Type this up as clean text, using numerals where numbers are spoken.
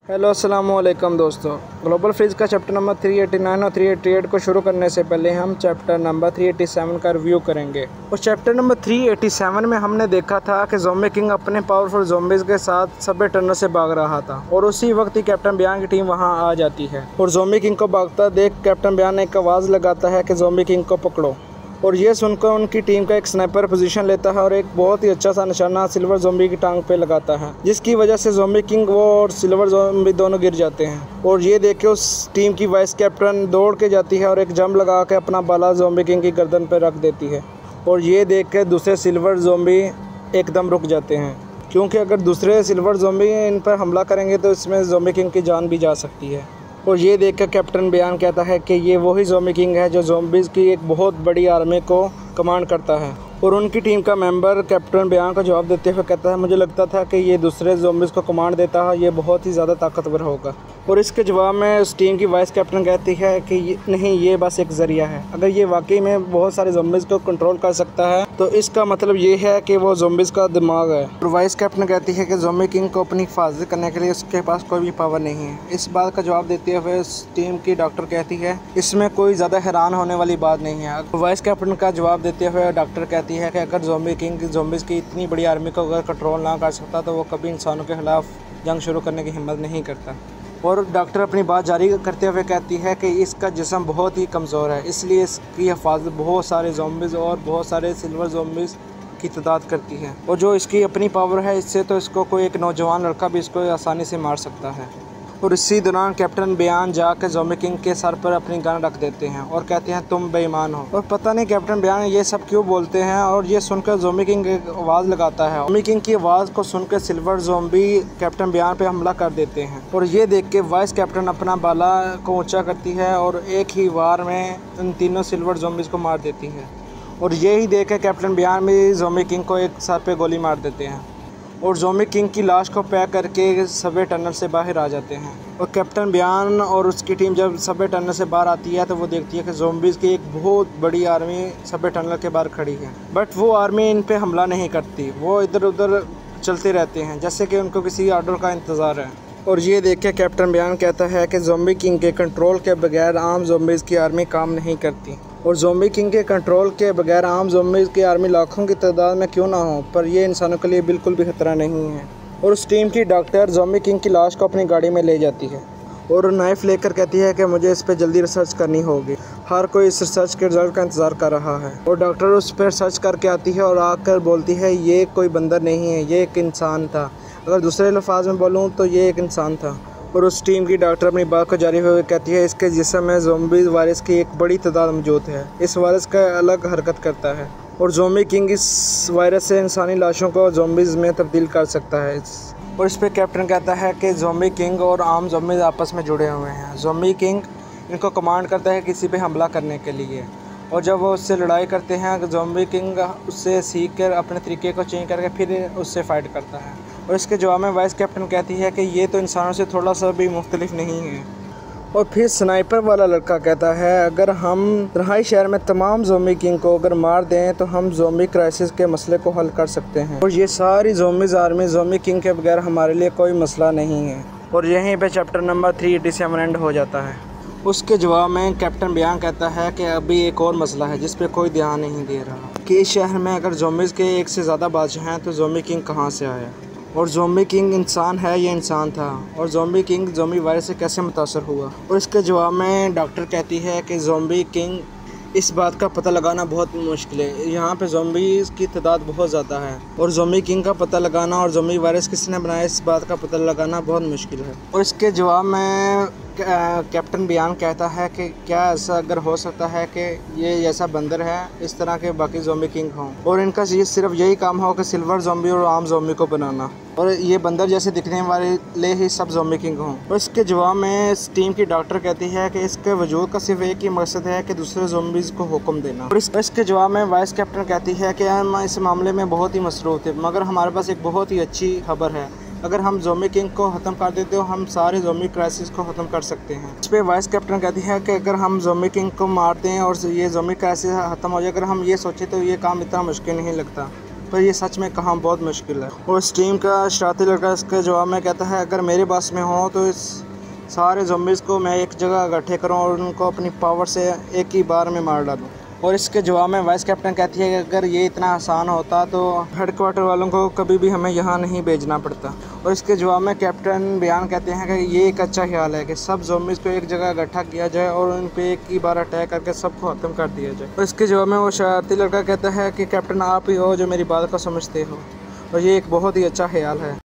Hello अस्सलाम वालेकुम दोस्तों। ग्लोबल फ्रीज का चैप्टर नंबर 389 और 388 को शुरू करने से पहले हम चैप्टर नंबर 387 का रिव्यू करेंगे। उस चैप्टर नंबर 387 में हमने देखा था कि ज़ॉम्बी किंग अपने पावरफुल ज़ॉम्बीज़ के साथ सबवे टनल से भाग रहा था और उसी वक्त ही कैप्टन बियान की टीम वहां आ जाती है और ज़ॉम्बी किंग को भागता देख कैप्टन बियान एक आवाज़ लगाता है कि ज़ॉम्बी किंग को पकड़ो, और ये सुनकर उनकी टीम का एक स्नाइपर पोजीशन लेता है और एक बहुत ही अच्छा सा निशाना सिल्वर ज़ॉम्बी की टांग पे लगाता है, जिसकी वजह से ज़ॉम्बी किंग वो और सिल्वर ज़ॉम्बी दोनों गिर जाते हैं। और ये देख के उस टीम की वाइस कैप्टन दौड़ के जाती है और एक जंप लगा के अपना बाला ज़ॉम्बी किंग की गर्दन पर रख देती है। और ये देख के दूसरे सिल्वर ज़ॉम्बी एकदम रुक जाते हैं, क्योंकि अगर दूसरे सिल्वर ज़ॉम्बी इन पर हमला करेंगे तो इसमें ज़ॉम्बी किंग की जान भी जा सकती है। और ये देखकर कैप्टन बियान कहता है कि ये वही ज़ॉम्बी किंग है जो ज़ॉम्बीज़ की एक बहुत बड़ी आर्मी को कमांड करता है। और उनकी टीम का मेंबर कैप्टन बियान को जवाब देते हुए कहता है, मुझे लगता था कि ये दूसरे ज़ॉम्बीज़ को कमांड देता है, ये बहुत ही ज़्यादा ताकतवर होगा। और इसके जवाब में उस टीम की वाइस कैप्टन कहती है कि नहीं, ये बस एक ज़रिया है। अगर ये वाकई में बहुत सारे ज़ॉम्बीज़ को कंट्रोल कर सकता है तो इसका मतलब ये है कि वो ज़ॉम्बीज़ का दिमाग है। और वाइस कैप्टन कहती है कि ज़ॉम्बी किंग को अपनी हिफाजत करने के लिए उसके पास कोई भी पावर नहीं है। इस बात का जवाब देते हुए उस टीम की डॉक्टर कहती है, इसमें कोई ज़्यादा हैरान होने वाली बात नहीं है। वाइस कैप्टन का जवाब देते हुए डॉक्टर कहती है कि अगर ज़ॉम्बी किंग ज़ॉम्बीज़ की इतनी बड़ी आर्मी को अगर कंट्रोल ना कर सकता तो वो कभी इंसानों के खिलाफ जंग शुरू करने की हिम्मत नहीं करता। और डॉक्टर अपनी बात जारी करते हुए कहती है कि इसका जिस्म बहुत ही कमज़ोर है, इसलिए इसकी हिफाजत बहुत सारे ज़ॉम्बीज़ और बहुत सारे सिल्वर ज़ॉम्बीज़ की तादाद करती है। और जो इसकी अपनी पावर है, इससे तो इसको कोई एक नौजवान लड़का भी इसको आसानी से मार सकता है। और इसी दौरान कैप्टन बियान जाकर ज़ॉम्बी किंग के सर पर अपनी गन रख देते हैं और कहते हैं तुम बेईमान हो। और पता नहीं कैप्टन बियान ये सब क्यों बोलते हैं। और ये सुनकर ज़ॉम्बी किंग एक आवाज़ लगाता है। ज़ॉम्बी किंग की आवाज़ को सुनकर सिल्वर ज़ॉम्बी कैप्टन बियान पे हमला कर देते हैं। और ये देख के वाइस कैप्टन अपना बाला को ऊँचा करती है और एक ही वार में उन तीनों सिल्वर ज़ॉम्बीज़ को मार देती है। और यही देख के कैप्टन बियान भी ज़ॉम्बी किंग को एक सर पे गोली मार देते हैं और ज़ॉम्बी किंग की लाश को पैक करके सबवे टनल से बाहर आ जाते हैं। और कैप्टन बियान और उसकी टीम जब सबवे टनल से बाहर आती है तो वो देखती है कि ज़ॉम्बीज़ की एक बहुत बड़ी आर्मी सबवे टनल के बाहर खड़ी है, बट वो आर्मी इन पे हमला नहीं करती। वो इधर उधर चलते रहते हैं जैसे कि उनको किसी ऑर्डर का इंतज़ार है। और ये देख के कैप्टन बियान कहता है कि ज़ॉम्बी किंग के कंट्रोल के बगैर आम ज़ॉम्बीज़ की आर्मी काम नहीं करती। और ज़ॉम्बी किंग के कंट्रोल के बगैर आम ज़ॉम्बीज़ की आर्मी लाखों की तादाद में क्यों ना हो, पर ये इंसानों के लिए बिल्कुल भी खतरा नहीं है। और उस टीम की डॉक्टर ज़ॉम्बी किंग की लाश को अपनी गाड़ी में ले जाती है और नाइफ़ लेकर कहती है कि मुझे इस पर जल्दी रिसर्च करनी होगी। हर कोई इस रिसर्च के रिजल्ट का इंतज़ार कर रहा है। और डॉक्टर उस पर सर्च करके आती है और आकर बोलती है, ये कोई बंदर नहीं है, ये एक इंसान था। अगर दूसरे लफ्ज़ में बोलूँ तो ये एक इंसान था। और उस टीम की डॉक्टर अपनी बात को जारी हुए कहती है, इसके जिस्म में ज़ॉम्बी वायरस की एक बड़ी तादाद मौजूद है। इस वायरस का अलग हरकत करता है और ज़ॉम्बी किंग इस वायरस से इंसानी लाशों को ज़ॉम्बीज़ में तब्दील कर सकता है। और इस पर कैप्टन कहता है कि ज़ॉम्बी किंग और आम ज़ॉम्बीज़ आपस में जुड़े हुए हैं। ज़ॉम्बी किंग इनको कमांड करता है किसी पे हमला करने के लिए, और जब वो उससे लड़ाई करते हैं ज़ॉम्बी किंग उससे सीख कर अपने तरीके को चेंज करके फिर उससे फ़ाइट करता है। और इसके जवाब में वाइस कैप्टन कहती है कि ये तो इंसानों से थोड़ा सा भी मुख्तलिफ नहीं है। और फिर स्नाइपर वाला लड़का कहता है, अगर हम तन्हाई शहर में तमाम ज़ॉम्बी किंग को अगर मार दें तो हम ज़ॉम्बी क्राइसिस के मसले को हल कर सकते हैं और ये सारी ज़ॉम्बीज़ आर्मी ज़ॉम्बी किंग के बगैर हमारे लिए कोई मसला नहीं है। और यहीं पे चैप्टर नंबर 387 एंड हो जाता है। उसके जवाब में कैप्टन बियान कहता है कि अभी एक और मसला है जिस पे कोई ध्यान नहीं दे रहा कि इस शहर में अगर ज़ॉम्बीज़ के एक से ज़्यादा बादशाह हैं तो ज़ॉम्बी किंग कहाँ से आया, और ज़ॉम्बी किंग इंसान है या इंसान था, और ज़ॉम्बी किंग ज़ॉम्बी वायरस से कैसे मुतासर हुआ। और इसके जवाब में डॉक्टर कहती है कि ज़ॉम्बी किंग इस बात का पता लगाना बहुत मुश्किल है, यहाँ पे ज़ॉम्बीज़ की तादाद बहुत ज़्यादा है और ज़ॉम्बी किंग का पता लगाना और ज़ॉम्बी वायरस किसने बनाया इस बात का पता लगाना बहुत मुश्किल है। और इसके जवाब में कैप्टन बियान कहता है कि क्या ऐसा अगर हो सकता है कि ये जैसा बंदर है इस तरह के बाकी ज़ॉम्बी किंग हों और इनका ये सिर्फ यही काम हो कि सिल्वर ज़ॉम्बी और आम ज़ॉम्बी को बनाना, और ये बंदर जैसे दिखने वाले ही सब ज़ॉम्बी किंग हों। और इसके जवाब में इस टीम की डॉक्टर कहती है कि इसके वजूद का सिर्फ एक ही मकसद है कि दूसरे ज़ॉम्बीज़ को हुक्म देना। और इसके जवाब में वाइस कैप्टन कहती है कि हम इस मामले में बहुत ही मसरूफ़ थे, मगर हमारे पास एक बहुत ही अच्छी खबर है, अगर हम ज़ॉम्बी किंग को ख़त्म कर देते तो हम सारे ज़ॉम्बी क्राइसिस को ख़त्म कर सकते हैं। इस पर वाइस कैप्टन कहती है कि अगर हम ज़ॉम्बी किंग को मारते हैं और ये ज़ॉम्बी क्राइसिस ख़त्म हो जाए, अगर हम ये सोचें तो ये काम इतना मुश्किल नहीं लगता। पर ये सच में कहाँ बहुत मुश्किल है। और इस टीम का शरारती लड़का इसके जवाब में कहता है, अगर मेरे पास में हो तो इस सारे ज़ॉम्बीज़ को मैं एक जगह इकट्ठे करूँ और उनको अपनी पावर से एक ही बार में मार डालूँ। और इसके जवाब में वाइस कैप्टन कहती है कि अगर ये इतना आसान होता तो हेडक्वार्टर वालों को कभी भी हमें यहाँ नहीं भेजना पड़ता। और इसके जवाब में कैप्टन बयान कहते हैं कि ये एक अच्छा ख्याल है कि सब ज़ॉम्बीज़ को एक जगह इकट्ठा किया जाए और उन पे एक ही बार अटैक करके सबको ख़त्म कर दिया जाए। और इसके जवाब में वो शरारती लड़का कहता है कि कैप्टन आप ही हो जो मेरी बात को समझते हो, और ये एक बहुत ही अच्छा ख्याल है।